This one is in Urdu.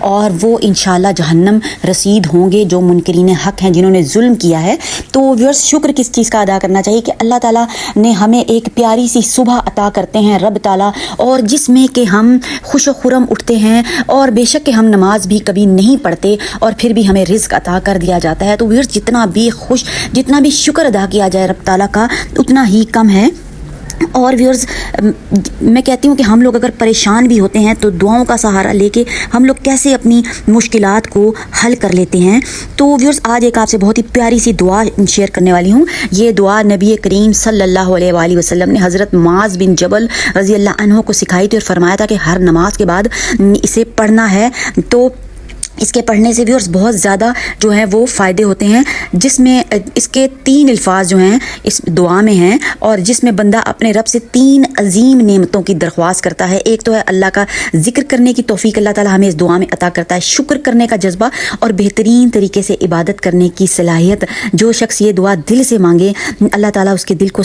اور وہ انشاءاللہ جہنم رسید ہوں گے جو منکرین حق ہیں، جنہوں نے ظلم کیا ہے۔ تو ویورز شکر کس چیز کا ادا کرنا چاہیے کہ اللہ تعالیٰ نے ہمیں ایک پیاری سی صبح عطا کرتے ہیں رب تعالیٰ، اور جس میں کہ ہم خوش و خرم اٹھتے ہیں، اور بے شک کہ ہم نماز بھی کبھی نہیں پڑھتے اور پھر بھی ہمیں رزق عطا کر دیا جاتا ہے۔ تو ویورز جتنا بھی شکر ادا کیا جائے رب تعالیٰ کا اتنا ہی کم ہے۔ اور ویورز میں کہتی ہوں کہ ہم لوگ اگر پریشان بھی ہوتے ہیں تو دعاؤں کا سہارا لے کے ہم لوگ کیسے اپنی مشکلات کو حل کر لیتے ہیں۔ تو ویورز آج ایک آپ سے بہت ہی پیاری سی دعا شیئر کرنے والی ہوں۔ یہ دعا نبی کریم صلی اللہ علیہ وآلہ وسلم نے حضرت معاذ بن جبل رضی اللہ عنہ کو سکھائی تھی اور فرمایا تھا کہ ہر نماز کے بعد اسے پڑھنا ہے۔ تو اس کے پڑھنے سے ویورز بہت زیادہ جو ہیں وہ فائدے ہوتے ہیں، جس میں اس کے 3 الفاظ جو ہیں اس دعا میں ہیں، اور جس میں بندہ اپنے رب سے 3 عظیم نعمتوں کی درخواست کرتا ہے۔ ایک تو ہے اللہ کا ذکر کرنے کی توفیق اللہ تعالیٰ ہمیں اس دعا میں عطا کرتا ہے، شکر کرنے کا جذبہ اور بہترین طریقے سے عبادت کرنے کی صلاحیت۔ جو شخص یہ دعا دل سے مانگے اللہ تعالیٰ اس کے دل کو